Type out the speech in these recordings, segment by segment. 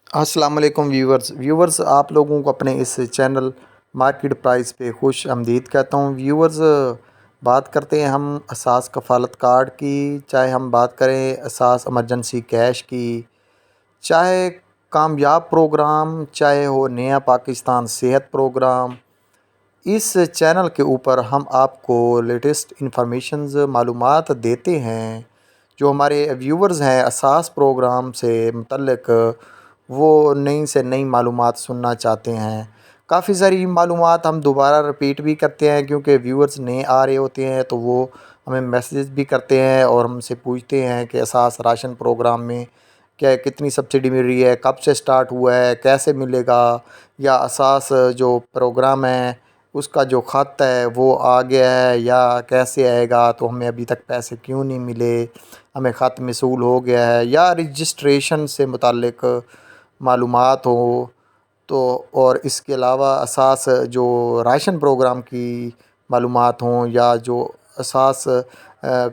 السلام علیکم ویورز آپ لوگوں کو اپنے اس چینل مارکیٹ پرائز پہ خوش آمدید کہتا ہوں۔ ویورز، بات کرتے ہیں ہم اساس کفالت کارڈ کی، چاہے ہم بات کریں اساس ایمرجنسی کیش کی، چاہے کامیاب پروگرام، چاہے ہو نیا پاکستان صحت پروگرام۔ اس چینل کے اوپر ہم آپ کو لیٹسٹ انفارمیشنز معلومات دیتے ہیں۔ جو ہمارے ویورز ہیں اساس پروگرام سے متعلق، وہ نئی سے نئی معلومات سننا چاہتے ہیں۔ کافی ساری معلومات ہم دوبارہ رپیٹ بھی کرتے ہیں، کیونکہ ویورز نئے آ رہے ہوتے ہیں تو وہ ہمیں میسیج بھی کرتے ہیں اور ہم سے پوچھتے ہیں کہ اساس راشن پروگرام میں کیا کتنی سبسڈی مل رہی ہے، کب سے سٹارٹ ہوا ہے، کیسے ملے گا، یا اساس جو پروگرام ہے اس کا جو خط ہے وہ آ گیا ہے یا کیسے آئے گا، تو ہمیں ابھی تک پیسے کیوں نہیں ملے، ہمیں خط موصول ہو گیا ہے، یا رجسٹریشن سے متعلق معلومات ہو تو، اور اس کے علاوہ اساس جو راشن پروگرام کی معلومات ہوں، یا جو اساس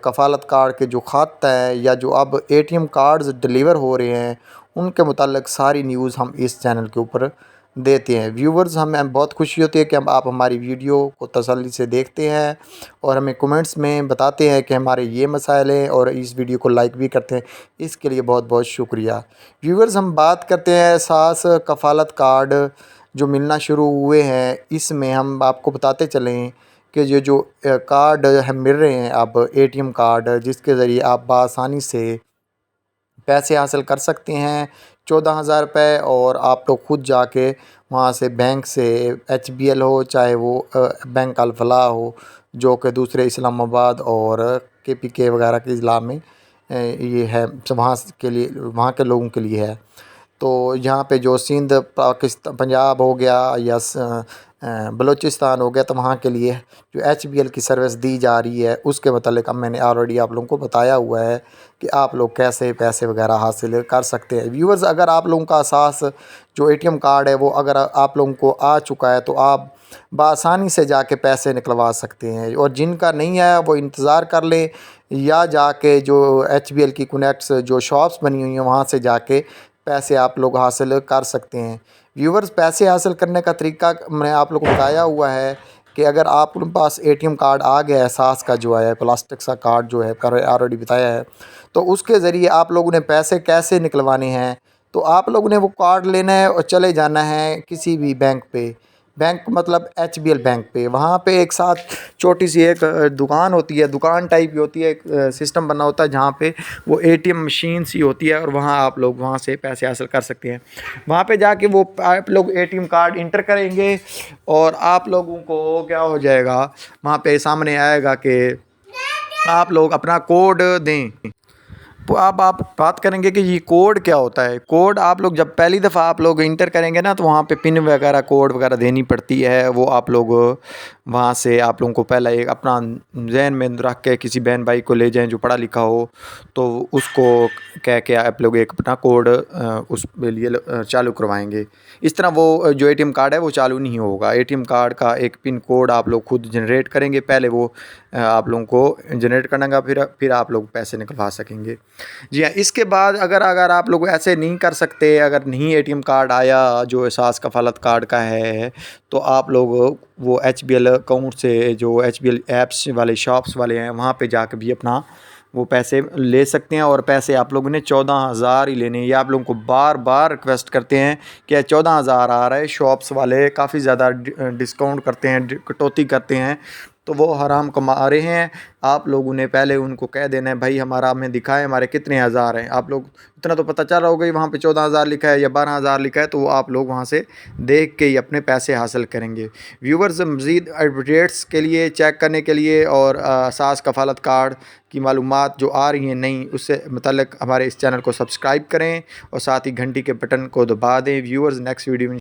کفالت کارڈ کے جو خط ہیں، یا جو اب A T M cards deliver ہو رہے ہیں ان کے متعلق ساری نیوز ہم اس چینل کے اوپر دیتے ہیں۔ ویورز، ہمیں بہت خوشی ہوتی ہے کہ آپ ہماری ویڈیو کو تسلی سے دیکھتے ہیں اور ہمیں کمنٹس میں بتاتے ہیں کہ ہمارے یہ مسائل ہیں، اور اس ویڈیو کو لائک بھی کرتے ہیں۔ اس کے لیے بہت بہت شکریہ۔ ویورز، ہم بات کرتے ہیں اساس کفالت کارڈ جو ملنا شروع ہوئے ہیں، اس میں ہم آپ کو بتاتے چلیں کہ یہ جو کارڈ ہم مل رہے ہیں اب اے ٹی ایم کارڈ، جس کے ذریعے آپ بآسانی سے پیسے حاصل کر سکتے ہیں 14,000 روپے، اور آپ لوگ خود جا کے وہاں سے بینک سے ایچ بی ایل ہو، چاہے وہ بینک الفلاح ہو جو کہ دوسرے اسلام آباد اور کے پی کے وغیرہ کے اضلاع میں یہ ہے، وہاں کے لیے، وہاں کے لوگوں کے لیے ہے۔ تو یہاں پہ جو سندھ، پاکستان، پنجاب ہو گیا یا بلوچستان ہو گیا، تو وہاں کے لیے جو ایچ بی ایل کی سروس دی جا رہی ہے اس کے متعلق اب میں نے آلریڈی آپ لوگوں کو بتایا ہوا ہے کہ آپ لوگ کیسے پیسے وغیرہ حاصل کر سکتے ہیں۔ ویورز، اگر آپ لوگوں کا اساس جو اے ٹی ایم کارڈ ہے وہ اگر آپ لوگوں کو آ چکا ہے تو آپ بآسانی سے جا کے پیسے نکلوا سکتے ہیں، اور جن کا نہیں آیا وہ انتظار کر لیں، یا جا کے جو ایچ بی ایل کی کنیکٹس جو شاپس بنی ہوئی ہیں وہاں سے جا کے پیسے آپ لوگ حاصل کر سکتے ہیں۔ ویورز، پیسے حاصل کرنے کا طریقہ میں نے آپ لوگوں کو بتایا ہوا ہے کہ اگر آپ کے پاس اے ٹی ایم کارڈ آ گیا ہے اساس کا جو ہے پلاسٹک سا کارڈ جو ہے آلریڈی بتایا ہے، تو اس کے ذریعے آپ لوگوں نے پیسے کیسے نکلوانے ہیں، تو آپ لوگوں نے وہ کارڈ لینا ہے اور چلے جانا ہے کسی بھی بینک پہ، بینک مطلب ایچ بی ایل بینک پہ۔ وہاں پہ ایک ساتھ چھوٹی سی ایک دکان ہوتی ہے، دکان ٹائپ کی ہوتی ہے، ایک سسٹم بنا ہوتا ہے جہاں پہ وہ اے ٹی ایم مشین سی ہوتی ہے، اور وہاں آپ لوگ وہاں سے پیسے حاصل کر سکتے ہیں۔ وہاں پہ جا کے وہ آپ لوگ A T M card enter کریں گے اور آپ لوگوں کو کیا ہو جائے گا، وہاں پہ سامنے آئے گا کہ آپ لوگ اپنا کوڈ دیں۔ تو اب آپ بات کریں گے کہ یہ کوڈ کیا ہوتا ہے۔ کوڈ آپ لوگ جب پہلی دفعہ آپ لوگ انٹر کریں گے نا، تو وہاں پہ پن وغیرہ کوڈ وغیرہ دینی پڑتی ہے، وہ آپ لوگ وہاں سے آپ لوگوں کو پہلے ایک اپنا ذہن میں رکھ کے کسی بہن بھائی کو لے جائیں جو پڑھا لکھا ہو، تو اس کو کہہ کے آپ لوگ ایک اپنا کوڈ اس کے لیے چالو کروائیں گے۔ اس طرح وہ جو اے ٹی ایم کارڈ ہے وہ چالو نہیں ہوگا۔ اے ٹی ایم کارڈ کا ایک پن کوڈ آپ لوگ خود جنریٹ کریں گے، پہلے وہ آپ لوگوں کو جنریٹ کرنا گا، پھر آپ لوگ پیسے نکلوا سکیں گے۔ جی ہاں، اس کے بعد اگر آپ لوگ ایسے نہیں کر سکتے، اگر نہیں اے ٹی ایم کارڈ آیا جو اساس کفالت کارڈ کا ہے، تو آپ لوگ وہ ایچ بی ایل اکاؤنٹ سے، جو ایچ بی ایل ایپس والے شاپس والے ہیں وہاں پہ جا کے بھی اپنا وہ پیسے لے سکتے ہیں، اور پیسے آپ لوگوں نے 14,000 ہی لینے ہیں۔ یہ آپ لوگوں کو بار بار ریکویسٹ کرتے ہیں کہ 14,000 آ رہا ہے، شاپس والے کافی زیادہ ڈسکاؤنٹ کرتے ہیں، کٹوتی کرتے ہیں، تو وہ حرام کما رہے ہیں۔ آپ لوگوں نے پہلے ان کو کہہ دینا ہے بھائی ہمارا ہمیں دکھائے ہمارے کتنے ہزار ہیں۔ آپ لوگ اتنا تو پتہ چل رہا ہوگا وہاں پہ 14,000 لکھا ہے یا 12,000 لکھا ہے، تو وہ آپ لوگ وہاں سے دیکھ کے ہی اپنے پیسے حاصل کریں گے۔ ویورز، مزید اپڈیٹس کے لیے، چیک کرنے کے لیے، اور اساس کفالت کارڈ کی معلومات جو آ رہی ہیں نئی، اس سے متعلق ہمارے اس چینل کو سبسکرائب کریں اور ساتھ ہی گھنٹی کے بٹن کو دبا دیں۔ ویورز، نیکسٹ ویڈیو میں